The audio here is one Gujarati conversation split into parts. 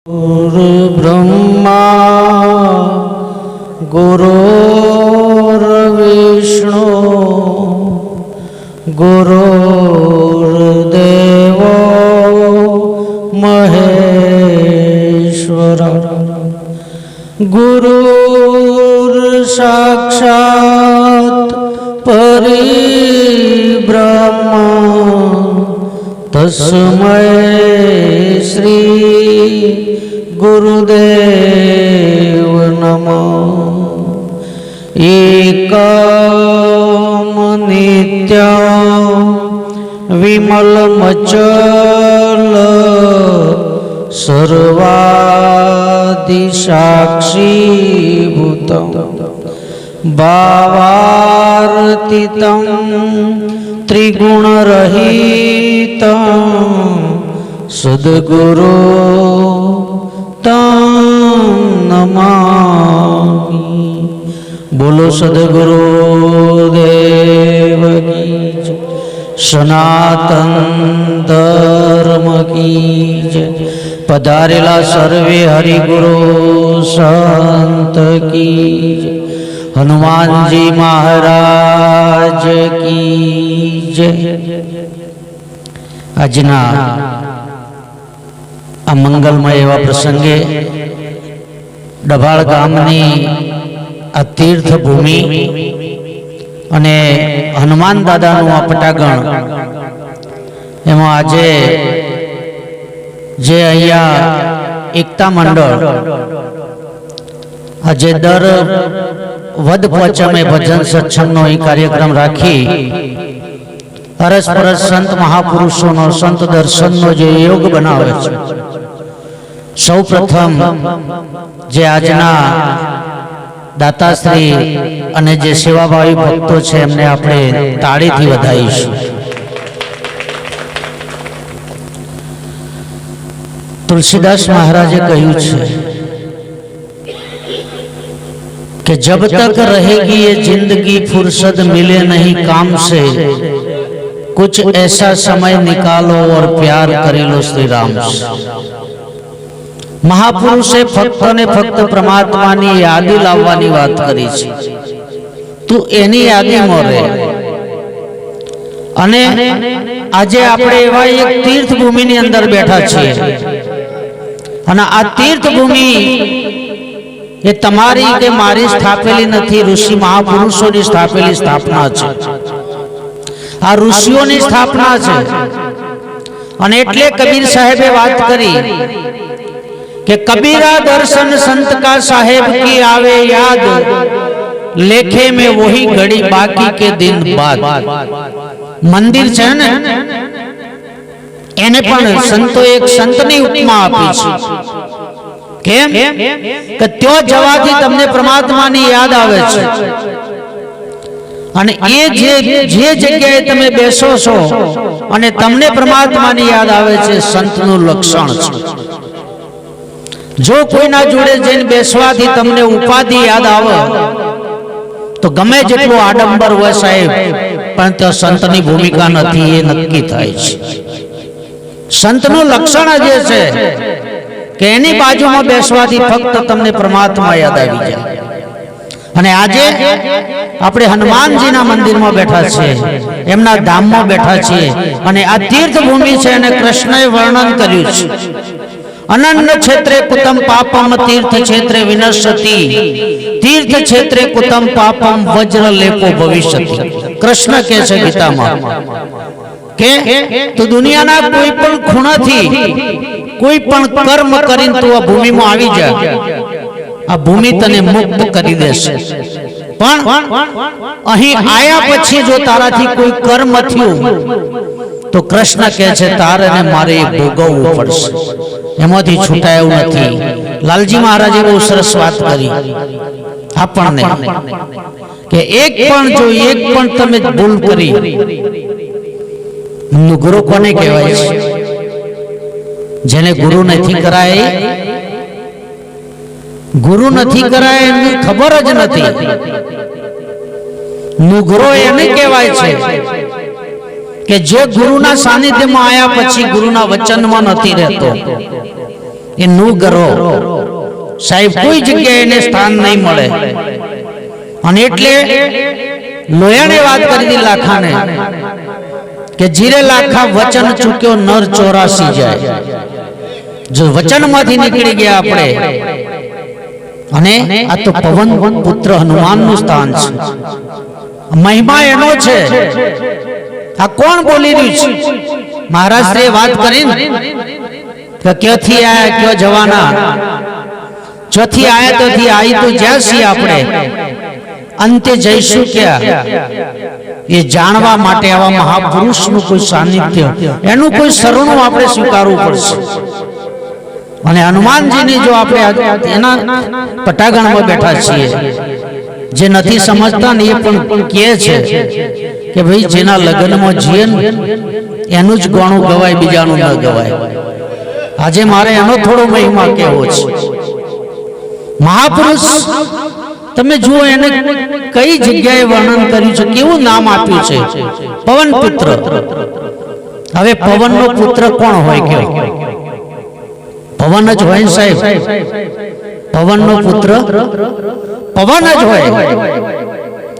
गुरु ब्रह्मा गुरुर्विष्णु गुरुर्देवो महेश्वर गुरुर्साक्षात् परिब्रह्म तस्मै श्री गुरुदेव नमः। एकम नित्यं विमलमचल सर्वादिसाक्षीभूतं भावार्थितं त्रिगुणरहितं सद्गुरु तं नमामि। बोलो सद्गुरु देव की जय, सनातन धर्म की जय। पधारेला सर्वे हरिगुरु संत की जय। हनुमान जी महाराज की जय। આજના આ મંગલમય એવા પ્રસંગે ડભાળ ગામની આ તીર્થભૂમિ અને હનુમાન દાદાનું આ પટાગણ એમાં આજે જે અહીંયા એકતા મંડળ આજે દર વદ પચમે ભજન સત્સંગનો એ કાર્યક્રમ રાખી અરસ પરસ સંત મહાપુરુષોનો સંત દર્શનનો જે યોગ બનાવે છે, સૌ પ્રથમ જે આજના દાતાશ્રી અને જે સેવાભાવી ભક્તો છે એમને આપણે તાળીથી વધાવીશું। तुलसीदास महाराजे કહ્યું છે कि जब तक रहेगी ये जिंदगी फुर्सत मिले नहीं काम से, कुछ ऐसा समय निकालो और प्यार करी लो श्री राम से। महापुरुषे फक्त ने फक्त परमात्मानी यादी लावવાની વાત કરી છે। તું એની યાદીમાં રહે। અને આજે આપણે એવા એક તીર્થભૂમિની અંદર બેઠા છીએ અને આ તીર્થભૂમિ એ તમારી કે મારી સ્થાપેલી નથી, ઋષિ મહાપુરુષોની સ્થાપેલી સ્થાપના છે। આ ઋષિઓની સ્થાપના છે। અને એટલે કબીર સાહેબે વાત કરી કે कबीरा दर्शन संत का साहेब की आवे याद, लेखे में वही घड़ी बाकी के दिन बाद। मंदिर છે ને એને પણ સંતો એક સંતની ઉપમા આપી છે। કેમ કે त्यो જવાથી તમને પરમાત્માની યાદ આવે છે અને એ જે જગ્યાએ તમે બેસો છો અને તમને પરમાત્માની યાદ આવે છે, સંતનું લક્ષણ છે। જો કોઈના જોડે જઈને બેસવાથી તમને ઉપાધિ યાદ આવે તો ગમે જેટલું આડંબર હોય સાહેબ, પણ તે સંતની ભૂમિકા નથી એ નક્કી થાય છે। સંતનું લક્ષણ જ છે કે એની બાજુમાં બેસવાથી ફક્ત તમને પરમાત્મા યાદ આવી જાય। અને આજે આપણે હનુમાનજીના મંદિરમાં બેઠા છીએ, એમના ધામમાં બેઠા છીએ અને આ તીર્થભૂમિ છે અને કૃષ્ણએ વર્ણન કર્યું છે। अनन्य क्षेत्रे कुतम पापम तीर्थ क्षेत्रे विनश्यति, तीर्थ क्षेत्रे कुतम पापम वज्र लेपो भविष्यति। कृष्ण કહે છે ગીતામાં કે તું દુનિયાના કોઈ પણ ખૂણાથી કોઈ પણ કર્મ કરીને તું આ ભૂમિમાં આવી જા, આ ભૂમિ તને મુક્ત કરી દેશે। પણ અહીં આયા પછી જો તારાથી કોઈ કર્મ થયું તો કૃષ્ણ કહે છે તારે ને મારે ભોગવવું પડશે, એમાંથી છૂટાય એવું નથી। લાલજી મહારાજે બહુ સરસ વાત કરી આપણને કે એક પણ તમે ભૂલ કરી, ગુરુ કોને કહેવાય છે? જેને ગુરુ નથી કરાય, ગુરુ નથી કરાય એની ખબર જ નથી। નુગરો એને કહેવાય છે કે જે ગુરુના સાનિધ્યમાં આયા પછી ગુરુના વચનમાં નથી રહેતો એ નું કરો સાહેબ, કોઈ જગ્યાએ એને સ્થાન નહીં મળે. અને એટલે લોયાને વાત કરી હતી લાખાને કે જીરે લાખા વચન ચૂક્યો નર 84 જાય. જો વચનમાંથી નીકળી ગયા આપણે, અને આ તો પવન પુત્ર હનુમાનનું સ્થાન છે, મહિમા એનો છે. આ કોણ બોલી રહ્યું છે? મહારાજશ્રીએ વાત કરીને કે ક્યાંથી આયા ક્યાં જવાના, ચોથી આયા તોથી આવી તો જ્યાં છીએ આપણે, અંતે જઈશું ક્યાં, એ જાણવા માટે આવા મહાપુરુષનું કોઈ સાનિધ્ય, એનું કોઈ શરણું આપણે સ્વીકારવું પડશે. અને હનુમાનજીની જો આપણે એના પટાગણમાં બેઠા છીએ, જે નથી સમજતા ને એ પણ કહે છે કે ભાઈ જેના લગ્નમાં જીએ એનું જ ગોણું ગવાય, બીજાનું ન ગવાય. આજે મારે એનો થોડો મહિમા કહેવો છે. મહાપુરુષ તમે જુઓ, એને કઈ જગ્યાએ વર્ણન કર્યું છે, કેવું નામ આપ્યું છે, પવન પુત્ર. હવે પવનનો પુત્ર કોણ હોય? કયો પવન જ હોય સાહેબ. પવનનો પુત્ર પવન જ હોય.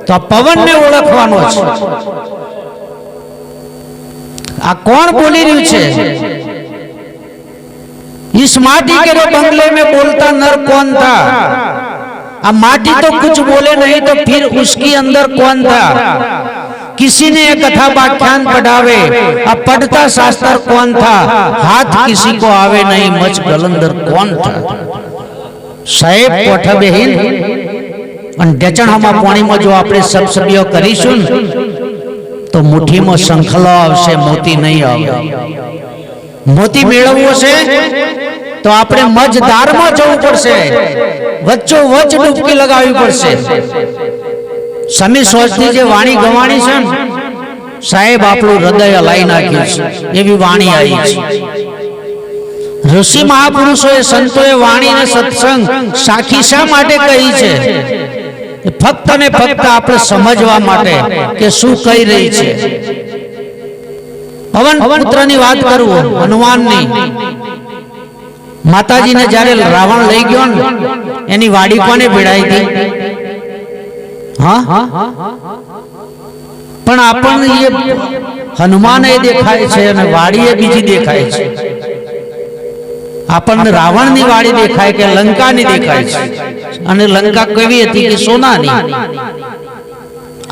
તો આ પવનને ઓળખવાનો છે. આ કોણ બોલી રહ્યું છે? इस माटी के बंगले में बोलता नर कौन था? अब माटी तो कुछ बोले नहीं तो फिर उसके अंदर कौन था? किसी ने कथा व्याख्यान पढ़ावे, अब पढ़ता शास्त्र कौन था? हाथ किसी को आवे नहीं, मच गलंदर कौन था? साहेब कोठा बेहीन અને ઢેચણમાં પાણીમાં જો આપણે સબસબીઓ કરીશું તો મુઠ્ઠીમાં શંખલો આવશે, મોતી નહીં આવે. મોતી મેળવવો છે તો આપણે મજદારમાં જવું પડશે, વચ્ચો વચ્ચ ડૂબકી લગાવવી પડશે. સમી સોચની જે વાણી ગવાણી છે ને સાહેબ, આપણું હૃદય હલાઈ નાખ્યું છે એવી વાણી આવી છે. ઋષિ મહાપુરુષોએ સંતોએ વાણીને સત્સંગ સાખી શા માટે કહી છે? ફક્ત ને ફક્ત આપણે સમજવા માટે કે શું કહી રહી છે. પવન પુત્રની વાત કરું, હનુમાનની. માતાજીને જ્યારે રાવણ લઈ ગયો ને એની વાડી કોને ભેળાઈ હતી? હા, પણ આપણને એ હનુમાન એ દેખાય છે અને વાડી એ બીજી દેખાય છે. આપણને રાવણની વાડી દેખાય કે લંકાની દેખાય છે. અને લંકા કેવી હતી કે સોનાની?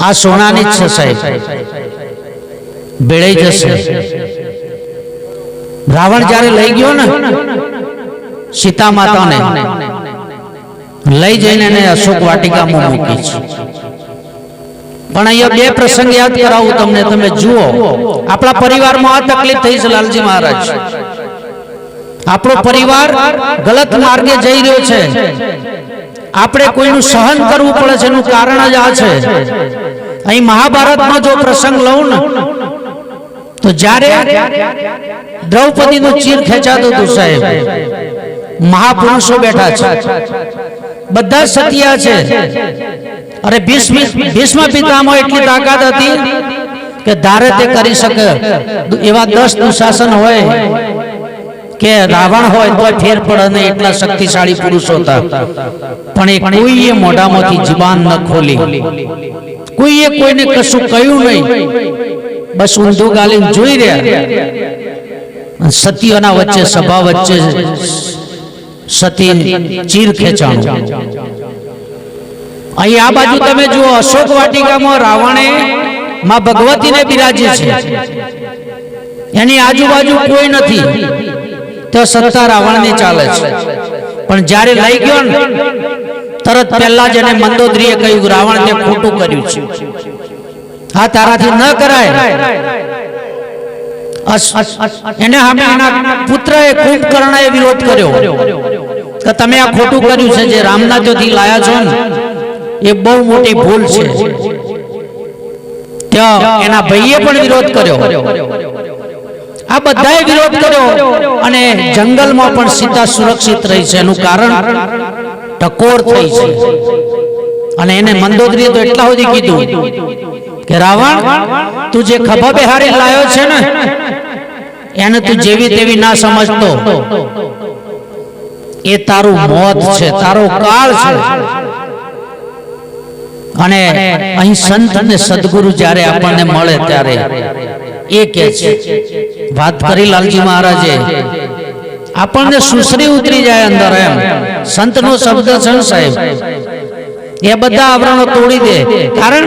આ સોનાની જ છે સાહેબ, ભેળાઈ જશે. રાવણ જ્યારે લઈ ગયો ને સીતા માતાને, લઈ જઈને એને અશોક વાટિકામાં મૂકી છે. પણ અહીંયા બે પ્રસંગ યાદ કરાવું તમને, તમે જુઓ. આપણા પરિવારમાં આ તકલીફ થઈ છે લાલજી મહારાજ. આપણો પરિવાર ગલત માર્ગે જઈ રહ્યો છે. આપણે કોઈનું સહન કરવું પડે છે, એનું કારણ જ આ છે. અહીં મહાભારતનો જો પ્રસંગ લઉં ને તો જ્યારે દ્રૌપદીનું ચીર ખેંચાતું હતું સાહેબ, મહાપુરુષો બેઠા છે, બધા સત્યા છે. અરે ભીષ્મ પિતામહ એટલી તાકાત હતી કે ધારે તે કરી શકે એવા 10 દુશાસન હોય કે રાવણ હોય તો ફેર પડે નહીં, એટલા શક્તિશાળી પુરુષો હતા. પણ એ કોઈએ મોઢામાંથી જુબાન ન ખોલી, કોઈએ કોઈને કશું કહ્યું નહીં, બસ ઊંધું ગાલીને જોઈ રહ્યા. સતીઓના વચ્ચે, સભા વચ્ચે સતી ચીર ખેંચાણું. અહીં આ બાજુ તમે જુઓ, અશોક વાટિકામાં રાવણે માં ભગવતીને બિરાજે છે, એની આજુબાજુ કોઈ નથી, તો સત્તા રાવણની ચાલે છે. પણ જ્યારે લઈ ગયો ને તરત પહેલા જ એને મંદોદરીએ કહ્યું, રાવણ તે ખોટું કર્યું છે, આ તારાથી ન કરાય. એને સામે એના પુત્રએ કુંભકર્ણએ વિરોધ કર્યો કે તમે આ ખોટું કર્યું છે, જે રામના ત્યોથી લાયા છો ને એ બહુ મોટી ભૂલ છે. ત્યાં એના ભાઈએ પણ વિરોધ કર્યો, આ બધાએ વિરોધ કર્યો. અને જંગલમાં પણ સીતા સુરક્ષિત રહી છે. એનું કારણ ટકોર થઈ છે. અને એને મંદોદરીએ તો એટલા સુધી કીધું કે રાવણ, તું જે ખભા બેહારી લાયો છે ને એને તું જેવી તેવી ના સમજતો. એ તારું મોત છે, તારો કાળ છે. અને અહીં સંત ને સદગુરુ જ્યારે આપણને મળે ત્યારે એ કહે છે, વાત કરી લાલજી મહારાજે, આપણને સુસરી ઉતરી જાય અંદર. એમ સંતનો શબ્દ છે સાહેબ, એ બધા આવરણો તોડી દે. કારણ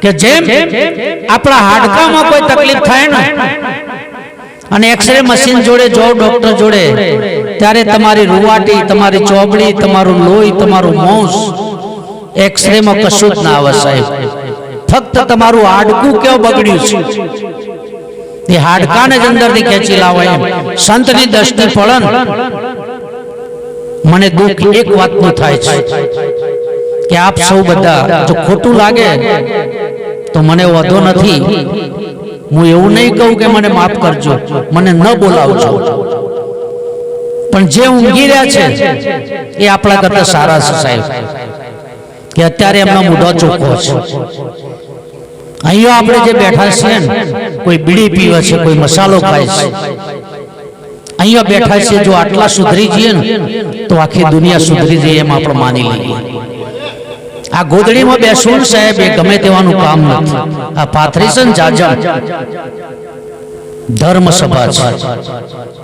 કે જેમ આપણા હાડકામાં કોઈ તકલીફ થાય ને અને એક્સરે મશીન જોડે જો ડોક્ટર જોડે, ત્યારે તમારી રૂવાટી, તમારી ચોબડી, તમારું લોહી, તમારું માંસ એક્સરે માં કશું જ ના આવે સાહેબ. ફક્ત તમારું હાડકું કેવું બગડ્યું છે એ હાડકાને જ અંદરથી ખેંચી લાવે. સંતની દ્રષ્ટિ પડે મને દુઃખ એક વાતનું થાય છે કે આપ સૌ બધા જો ખોટું લાગે તો મને વાંધો નથી. હું એવું નહીં કહું કે મને માફ કરજો, મને ન બોલાવજો, પણ જે ઊંઘી રહ્યા છે એ આપણા કરતા સારા છે સાહેબ, કે અત્યારે એમનો મોઢો ચોખ્ખો છે. અહીંયા આપણે જે બેઠા છીએ ને, કોઈ બીડી પીવે છે, કોઈ મસાલો ખાય છે, અહીંયા બેઠા છીએ, જો આટલા સુધરી જઈએ ને તો આખી દુનિયા સુધરી જઈએ એમ આપણે માની લઈએ. આ ગોદડીમાં બેસવું સાહેબ એ ગમે તેવાનું કામ નથી. આ પાથરીસન જાજમ ધર્મ સભા છે,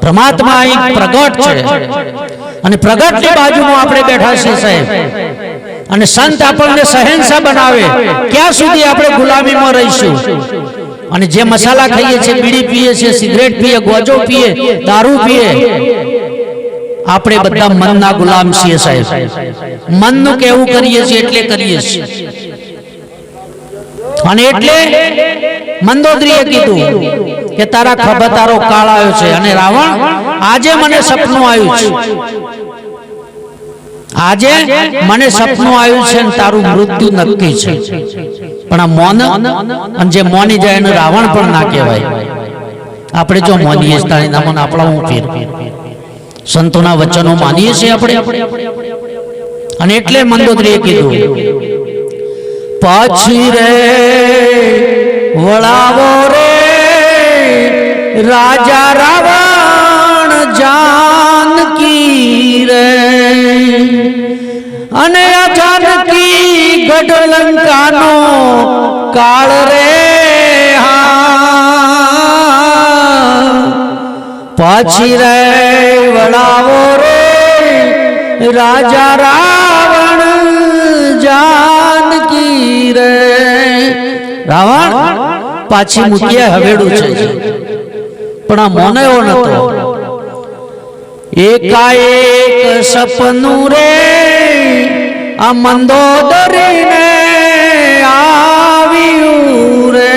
પરમાત્મા અહીં પ્રગટ છે અને પ્રગટની બાજુમાં આપણે બેઠા છીએ સાહેબ. અને સંત આપણને શહેનશાહ બનાવે, ક્યાં સુધી આપણે ગુલામીમાં રહીશું? અને જે મસાલા ખાઈએ છીએ, બીડી પીએ છીએ, સિગરેટ પીએ, ગોજો પીએ, દારૂ પીએ, આપણે બધા મનના ગુલામ છીએ સાહેબ. મનનું કેવું કરીએ છીએ એટલે કરીએ છીએ. અને એટલે મંદોદરીએ કીધું કે તારા ખભા તારો કાળ આવ્યો છે. અને રાવણ, આજે મને સપનું આવ્યું છે, આજે મને સપનું આવ્યું છે, તારું મૃત્યુ નક્કી છે. પણ આ મૌન, અને જે મોની જાય એને રાવણ પણ ના કહેવાય. આપણે જો મોનીએ તારી નામન આપણા હું ફેર સંતોના વચનો માનીએ છીએ આપણે. અને એટલે મંદોદરીએ કીધું, પાછી રે વળાવો રે રાજા રાવણ જાનકી રે, અને આ જાનકી ગઢ લંકાનો કાળ રે. પાછી રે વળાવો રે રાજા રાવણ જાનકી રે. રાવણ પાછી મૂક્યા હવેડું છે, પણ આ મોને એવો નતો. એકાએક સપનું રે આ મંદોદરીને આવ્યું રે,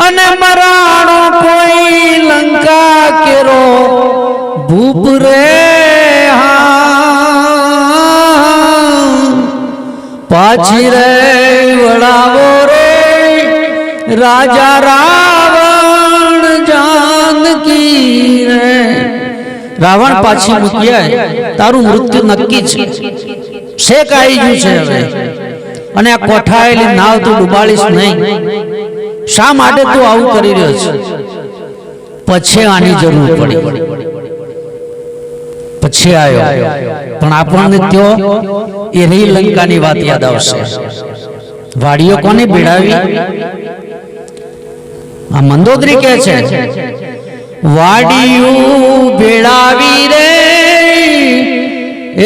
અને મરાણો કોઈ લંકા કેરો ભૂપ રે. પાછી રે વળાવો રે રાજા રાવણ જાનકી રે. રાવણ પાછી મૂક્યા, તારું મૃત્યુ નક્કી છે, શેક આવી ગયું છે હવે. અને આ કોઠાયેલી નાવ તું ડૂબાડીશ નહીં. શા માટે તું આવું કરી રહ્યો છે? પછી આની જરૂર પડી, પછી આવ્યો. પણ આપણને ત્યો એ રહી લંકાની વાત યાદ આવશે. વાડીઓ કોને ભેળાવી? આ મંદોદરી કહે છે, વાડીઓ ભેળાવી રે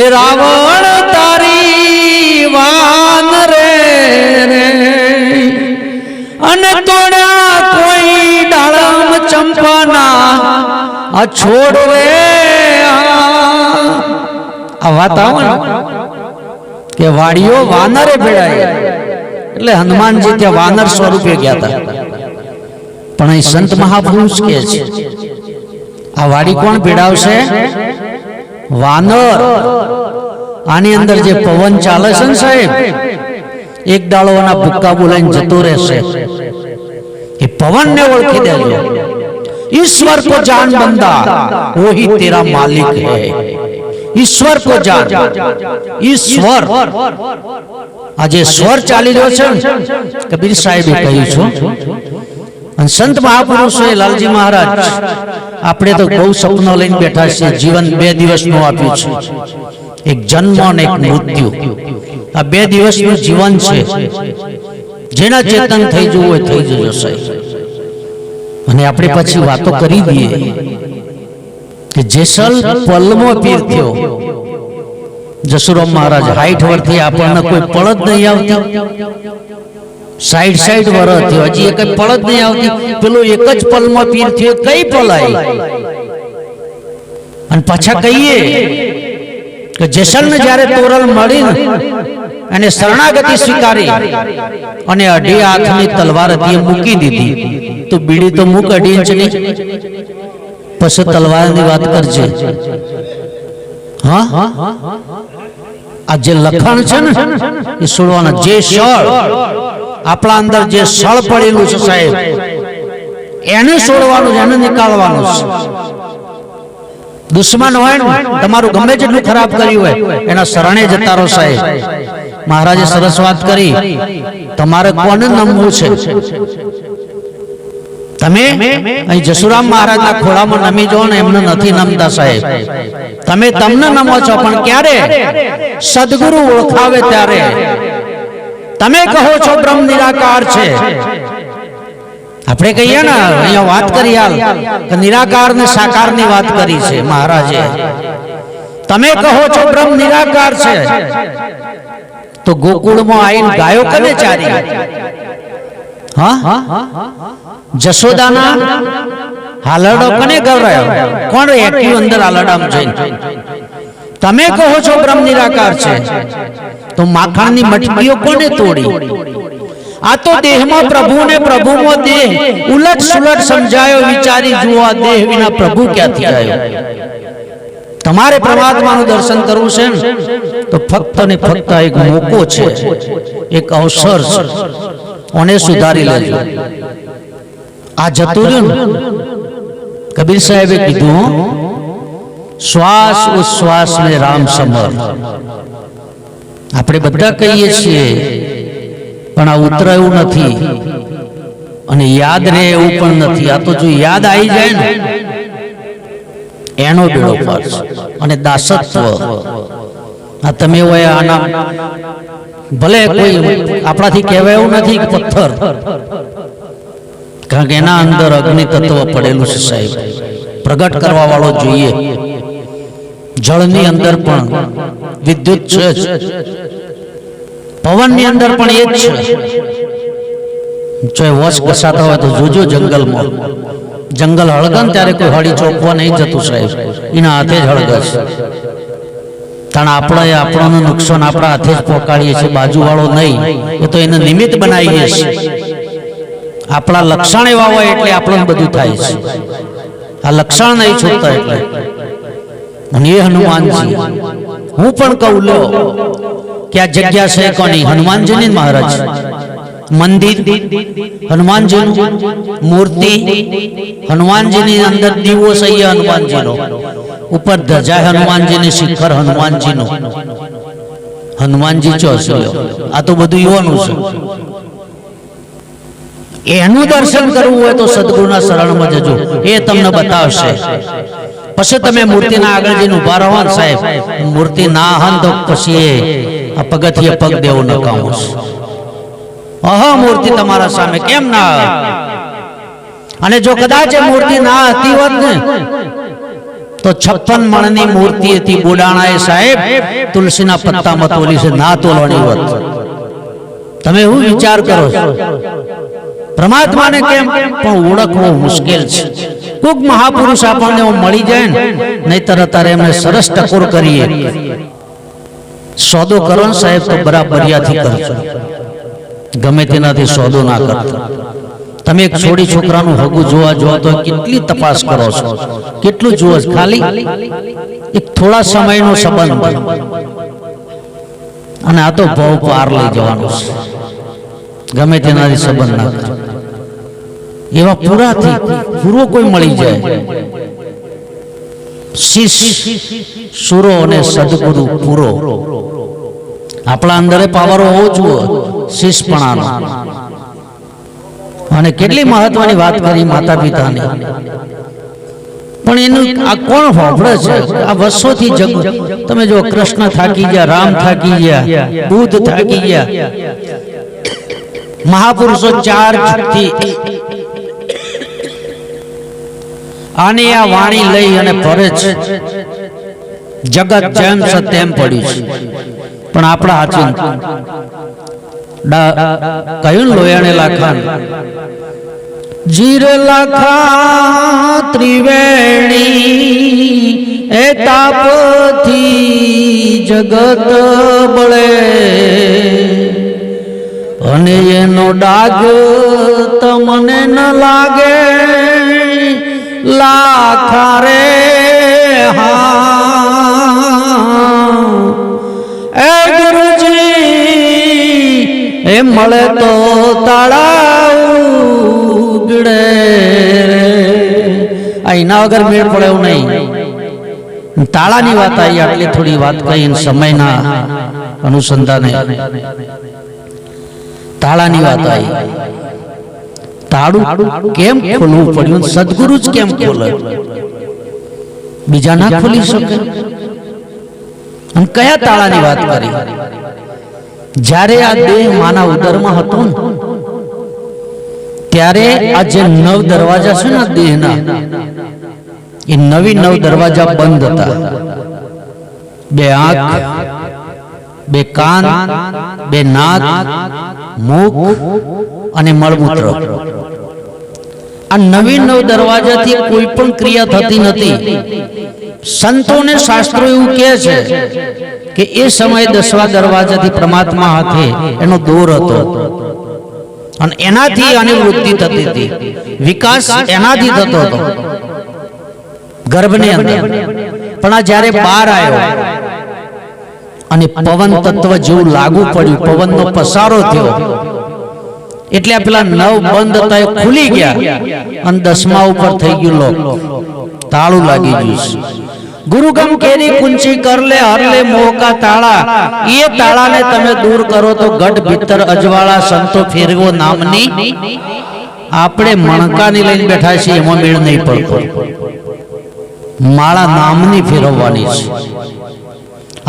એ રાવણ તારી વાન રે, અને તોડ્યા કોઈ ડાળમ ચંપાના આ છોડ રે. આ વાત આવે કે વાડીઓ વાનરે ભેળાય, એટલે હનુમાનજી ત્યાં વાનર સ્વરૂપે ગયા હતા. પણ અહીં સંત મહાપુરુષ કે છે આ વાડી કોણ ભેળાવશે? વાનર. આની અંદર જે પવન ચાલે છે ને સાહેબ, એક દાડો એના ભૂક્કા બોલાઈને જતો રહેશે. એ પવનને ઓળખી દેજો. ईश्वर को जान बंदा वही तेरा मालिक है. ईश्वर को जान, ईश्वर. આજે સ્વર ચાલી રહ્યો છે કબીર સાહેબે કહ્યું છે, અને સંત મહાપુરુષોએ લાલજી મહારાજ આપણે તો બહુ સપનો લઈને બેઠા છીએ, જીવન 2 દિવસનું આપ્યું છે, એક જન્મ અને એક મૃત્યુ. આ 2 દિવસનું જીવન છે, જેના ચેતન થઈ જવું હોય થઈ જજો સાહેબ. અને આપણે પછી વાતો કરી દઈએ કે જેસલ પલમો પીર થયો જસુરામ મહારાજ 60 વર્ષથી આપણને કોઈ પળ જ નહીં આવતી, 60 વર્ષ થયો હજી એક પળ જ નહીં આવતી. પેલો એક જ પલમાં પીર થયો, કઈ પલાય? અને પાછા કહીએ કે જેસલને જ્યારે તોરલ મળી અને શરણાગતિ સ્વીકારી અને 2.5 હાથની તલવાર હતી મૂકી દીધી, તો બીડી તો મૂક 2.5 ઇંચની, પછી તલવારની વાત કરજે. હા, આ જે લખાણ છે ને એ છોડવાના. જે સળ આપણા અંદર જે સળ પડેલું છે સાહેબ, એને છોડવાનું, એને નીકાળવાનું છે. દુશ્મન હોય ને તમારું ગમે જેટલું ખરાબ કર્યું હોય એના શરણે જતા રહો સાહેબ. મહારાજે સરસ વાત કરી, તમારે કોને નમવું છે? તમે અહીં જસુરામ મહારાજના ખોળામાં નમી જાઓ ને, એમને નથી નમતા સાહેબ. તમે તમને નમો છો, પણ ક્યારે? સદગુરુ ઓળખાવે ત્યારે. તમે કહો છો બ્રહ્મ નિરાકાર છે, આપણે કહીએ ને અહીંયા વાત કરી હાલ કે નિરાકાર ને સાકાર ની વાત કરી છે મહારાજે. તમે કહો છો બ્રહ્મ નિરાકાર છે, તો ગોકુળમાં આવીને ગાયો કને ચારી? હા, જશોદાના હાલરડો કને ગવરાયો? કોણ એક્યું અંદર હાલરડામાં જઈને? તમે કહો છો બ્રહ્મ નિરાકાર છે, તો માખણની મટકીઓ કોને તોડી? આ તો દેહમાં પ્રભુ ને પ્રભુમાં દેહ ઉલટ સુલટ સમજાયો. વિચારી જુઓ, આ દેહ વિના પ્રભુ ક્યાંથી આવ્યો? તમારે પરમાત્માનું દર્શન કરવું છે ને, તો ફક્ત ને ફક્ત એક મોકો છે, એક અવસર છે, ઓને સુધારી લેજો. આ જતું રહ્યું ને, કબીર સાહેબે કીધું, શ્વાસ ઉશ્વાસ ને રામ સમર. આપણે બધા કહીએ છીએ, પણ આ ઉતરે એવું નથી અને યાદ રહે એવું પણ નથી. આ તો જો યાદ આવી જાય ને એનો બેડો પાર છે. અને દાસત્વ, આ તમે હોય આના ભલે કોઈ આપણાથી કહેવાય એવું નથી કે પથ્થર, કારણ કે એના અંદર અગ્નિ તત્વ પડેલું છે સાહેબ. પ્રગટ કરવા વાળો જોઈએ. જળની અંદર પણ વિદ્યુત છે, પવનની અંદર પણ એ જ છે. જો વોશ કસાતા હોય તો જોજો જંગલમાં, જંગલ હળગન ત્યારે કોઈ હળી ચોપવા નહીં જતું સાહેબ, એના હાથે જ હળગસ. કારણ આપણે આપણને નુકસાન આપણા હાથે જ પહોંચાડીએ છીએ, બાજુવાળો નહીં. એ તો એને નિમિત્ત બનાવીએ છીએ. આપણા લક્ષણ એવા હોય એટલે આપણને બધું થાય છે. આ લક્ષણ નહીં છૂટતા એટલે. અને એ હનુમાનજી, હું પણ કહું લો કે આ જગ્યા છે કોની? હનુમાનજીની. મહારાજ મંદિર હનુમાનજીનું, મૂર્તિ હનુમાનજીની, અંદર દીવો સહી હનુમાનજીનો, ઉપર ધજા હનુમાનજીની, શિખર હનુમાનજીનું. હનુમાનજી ચોસ્યો. આ તો બધું યુવાનું છે. એનું દર્શન કરવું હોય તો સદગુરુના શરણમાં જજો, એ તમને બતાવશે. પછી તમે મૂર્તિના આગળ જઈને ઉભા રહો ને સાહેબ, મૂર્તિ ના હન તો પછી આ પગથિયે પગ દેવો નકામો છે. અહા, મૂર્તિ તમારા સામે કેમ ના આવે? અને જો કદાચ એ મૂર્તિ ના હતી હોત ને, તો 56 મણની મૂર્તિ હતી બોડાણાએ સાહેબ, તુલસીના પત્તામાં તોલી છે, ના તોલવાની હોત. તમે શું વિચાર કરો છો? પરમાત્માને કેમ પણ ઓળખવું મુશ્કેલ છે. કોઈક મહાપુરુષ આપણને મળી જાય ને, નહીતર અત્યારે એમને સરસ ટકોર કરીએ. સોદો કરો ને સાહેબ તો બરાબરિયાથી કરજો, ગમે તેનાથી સોદો ના કરતો. તમે એક છોડી છોકરાનું હગું જોવા જાઓ તો કેટલી તપાસ કરો છો, કેટલું જુઓ? ખાલી એક થોડા સમયનો સંબંધ, અને આ તો ભાવ પાર લઈ જવાનું છે. ગમે તેનાથી સંબંધ ના કરો. એવા પૂરાથી પૂરો કોઈ મળી જાય, શિષ્ય સુરો અને સદગુરુ પૂરો. આપણા અંદર પાવર હોવો જોઈએ શિષ્યપણાનો. અને કેટલી મહત્વની વાત કરી માતા પિતાની, પણ એનું આ કોણ હોફળે છે? આ વર્ષોથી જગ તમે જો કૃષ્ણ થાકી ગયા, રામ થાકી ગયા, બુદ્ધ થાકી ગયા, મહાપુરુષો 4 થી આની આ વાણી લઈ અને ફરે છે. જગત જેમ છે તેમ પડ્યું છે, પણ આપણા હાચું કયું લોયાણે લાખાન જીર લાખા ત્રિવેણી એ તાપથી જગત બળે, અને એનો ડાગ તમને ન લાગે લાખા રે એ ગુરુજી એ મળે તો તાળા ઉગડે. આ એના વગર મેળ પડે એવું નહીં. તાળાની વાત આવી, આટલી થોડી વાત કહી સમયના અનુસંધાને તાળાની વાત આવી. તાળું કેમ ખોલવું પડ્યું? સદગુરુ જ કેમ ખોલે? બીજા ના ખોલી શકે? અને કયા તાળાની વાત કરી? જ્યારે આ દેહ માના ઉદરમાં હતો ને ત્યારે આ જે 9 દરવાજા છે ને દેહના, એ 9 દરવાજા બંધ હતા. 2 આંખ, 2 કાન, 2 નાક, મુખ અને મળમૂત્ર. આ 9 દરવાજાથી કોઈ પણ ક્રિયા થતી નથી. સંતોને શાસ્ત્રો એવું કહે છે કે એ સમયે 10મા દરવાજાથી પરમાત્મા હાથે એનો દોર હતો અને એનાથી આની વૃદ્ધિ થતી હતી, વિકાસ એનાથી થતો હતો ગર્ભની અંદર. પણ આ જ્યારે બહાર આવ્યો અને પવન તત્વ જેવું લાગુ પડ્યું, પવનનો પસારો થયો, એટલે આ પેલા 9 બંધ હતા એ ખુલી ગયા અને 10મા ઉપર થઈ ગયું લોક, તાળું લાગી ગયું. ગુરુગમ કેરી કુંચી કર લે હર લે મોહ કા તાળા, એ તાળાને તમે દૂર કરો તો ગઢ ભીતર અજવાળા સંતો ફેરવો નામની. આપણે મણકાની લઈને બેઠા છીએ, એમાં મેળ નહીં પડતો. માળા નામની ફેરવવાની છે.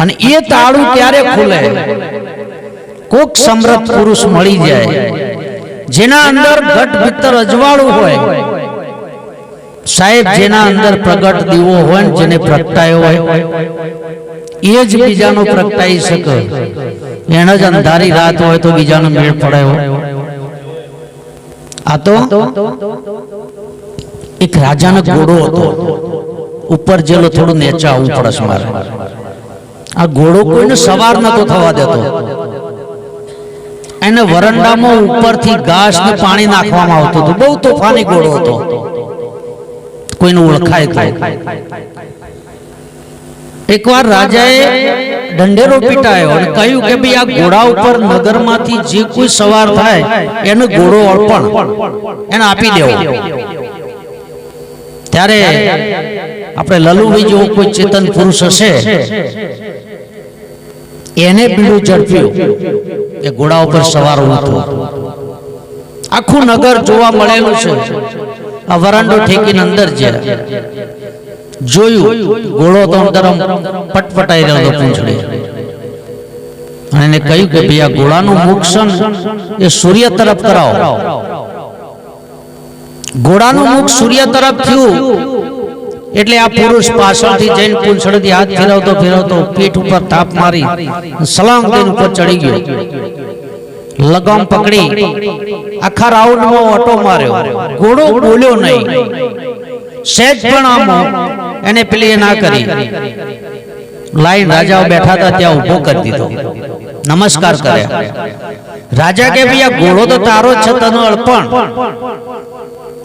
અને એ તાળું ક્યારે ખુલે? કોક સમર્થ પુરુષ મળી જાય જેના અંદર ગઢ ભીતર અજવાળું હોય. સાહેબ, જેના અંદર પ્રગટ દીવો હોય, જેને પ્રગટાયો હોય, એ જ બીજાનો પ્રગટાઈ શકે. એને જ અંધારી રાત હોય તો બીજાનો મેળ પડાયો. આ તો એક રાજાનો ઘોડો હતો, ઉપર જેલો થોડું નેચા આવવું પડે મારે. આ ઘોડો કોઈને સવાર નતો થવા દેતો. એને વરંડામાં ઉપરથી ઘાસ ને પાણી નાખવામાં આવતું હતું. બહુ તોફાની ઘોડો હતો, કોઈને ઓળખાય તો. એકવાર રાજાએ ઢંઢેરો પીટાયો અને કહ્યું કે ભાઈ આ ઘોડા ઉપર નગરમાંથી જે કોઈ સવાર થાય એને ઘોડો અર્પણ એને આપી દેવો. ત્યારે આપણે લલુભાઈ જેવો કોઈ ચેતન પુરુષ હશે, એને પીડું ઝડપ્યું કે ઘોડા ઉપર સવાર હતો. આખું નગર જોવા મળેલું છે. આ વરાંડો ઠેકીને અંદર જોયું, ઘોડો તો અંદર પટપટાઈ રહ્યો હતો પૂંછડી. અને એને કહ્યું કે ભાઈ આ ઘોડાનું મુખ એ સૂર્ય તરફ કરાવો. ઘોડાનું મુખ સૂર્ય તરફ થયું એટલે આ પુરુષ પાછળથી જઈને પૂંછડીથી હાથ ફેરવતો ફેરવતો પીઠ ઉપર થાપ મારી સલાંગ દઈને ઉપર ચડી ગયો. લગામ પકડી આખા રાઉન્ડમાં ઓટો માર્યો. ઘોડો બોલ્યો નહીં, સહેજ પણ આમ એને પેલી ના કરી. લાઈન રાજાઓ બેઠા હતા ત્યાં ઉભો કરી દીધો, નમસ્કાર કર્યા. રાજા કે ભાઈ આ ઘોડો તો તારો જ છે, તને અર્પણ,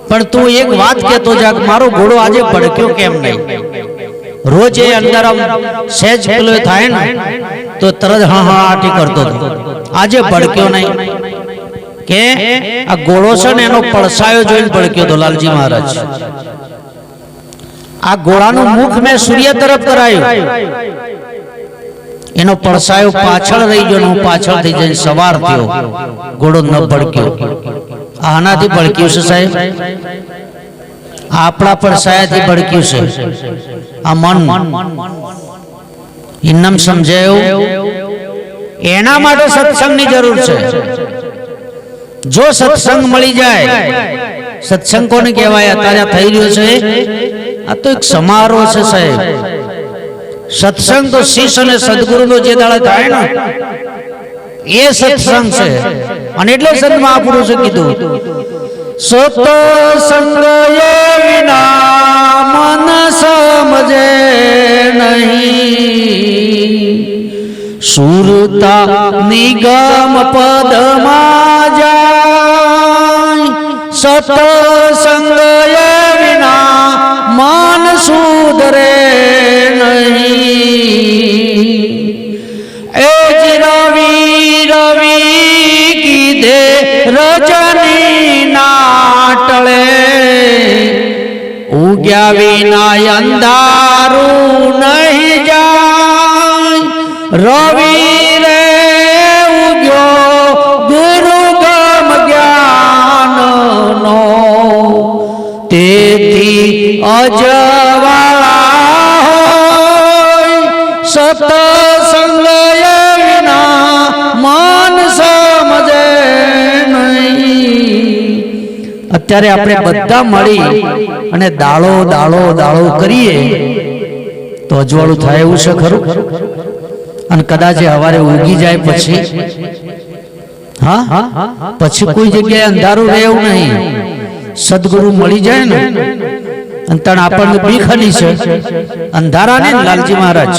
પણ તું એક વાત કહેતો જા, મારો ઘોડો આજે ભડક્યો કેમ નહીં? રોજ એ અંદર સહેજ પેલો થાય ને તો તરત હા હા આટી કરતો હતો, આજે ભડક્યો નહીં. કે આ ઘોડો છે ને એનો પડસાયો જોઈને ભડક્યો હતો લાલજી મહારાજ. આ ઘોડાનું મુખ મેં સૂર્ય તરફ કરાયું, એનો પડસાયો પાછળ રહી ગયો, હું પાછળથી જઈને સવાર થયો, ઘોડો ન ભડક્યો. આનાથી ભડક્યું છે સાહેબ, આપણા પડસાયાથી ભડક્યું છે આ મન. ઇન્નમ સમજાયું? એના માટે સત્સંગની જરૂર છે. જો સત્સંગ મળી જાય, સત્સંગ કોને કહેવાય? અત્યારે થઈ રહ્યો છે આ તો એક સમારોહ છે સાહેબ. સત્સંગ તો શિષ્ય અને સદગુરુનો જે દાડે થાય ને એ સત્સંગ છે. અને એટલે સંત મહાપુરુષે કીધું, સત્સંગ વિના મન સમજે નહીં, સુરતા નિગમ પદમાં જાય, સત્સંગ વિના મન સુધરે નહીં. એ જ રવિ રવિ કીધે રજની નાટળે, ઉગ્યા વિના અંધારું નહીં જાય. રવિ રે ઉગ્યો દુર્ગમ જ્ઞાનનો, તેથી અજવાળા હોય. સત્સંગ વિના મન સમજે નહીં. અત્યારે આપણે બધા મળી અને દાળો દાળો દાળો કરીએ તો અજવાળું થાય એવું છે ખરું? અને કદાચ હવારે ઉગી જાય પછી, હા પછી કોઈ જગ્યાએ અંધારું રહે એવું નહીં. સદગુરુ મળી જાય ને અને તણ આપણને બીક હલી છે અંધારા ને. લાલજી મહારાજ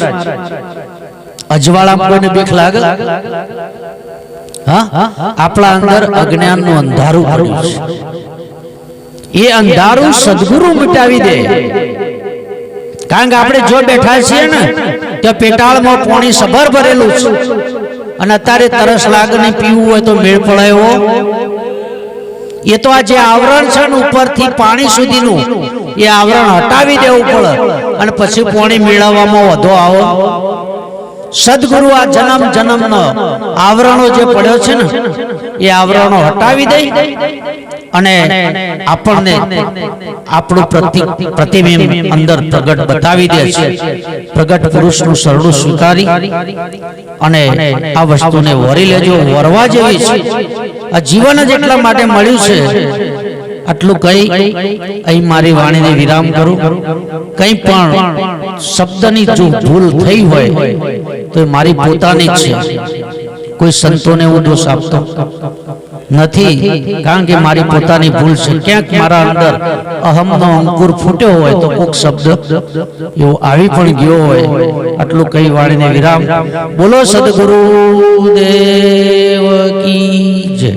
અજવાળા કોઈને બીક લાગે? હા, આપણા અંદર અજ્ઞાનનું અંધારું પડ્યું છે. એ અંધારું સદગુરુ મિટાવી દે. કારણ કે આપણે જો બેઠા છીએ ને તો પેટાળમાં પાણી સભર ભરેલું છે અને અત્યારે તરસ લાગે ને પીવું હોય તો મેળ પડાયો. એ તો આ જે આવરણ છે ને ઉપરથી પાણી સુધીનું એ આવરણ હટાવી દેવું પડે અને પછી પાણી મેળવવામાં વધો આવો. સદગુરુ આ જન્મ જન્મનો આવરણો જે પડ્યો છે ને એ આવરણો હટાવી દે અને આપણને આપણું પ્રતિબિંબ અંદર પ્રગટ બતાવી દે છે. પ્રગટ પુરુષનું શરણું સ્વીકારી અને આ વસ્તુને વરી લેજો. વરવા જેવી છે આ જીવન જ એટલા માટે મળ્યું છે. આટલું કઈ અહીં મારી વાણીને વિરામ કરું. કંઈ પણ શબ્દની જો ભૂલ થઈ હોય તો મારી પોતાની જ છે. કોઈ સંતોને હું દોષ આપતો નથી, કારણ કે મારી પોતાની ભૂલ છે. ક્યાંક મારા અંદર અહમનો અંકુર ફૂટ્યો હોય તો કોઈક શબ્દ એવો આવી પણ ગયો હોય. આટલું કઈ વાણીને વિરામ. બોલો સદગુરુ દેવ કી જય.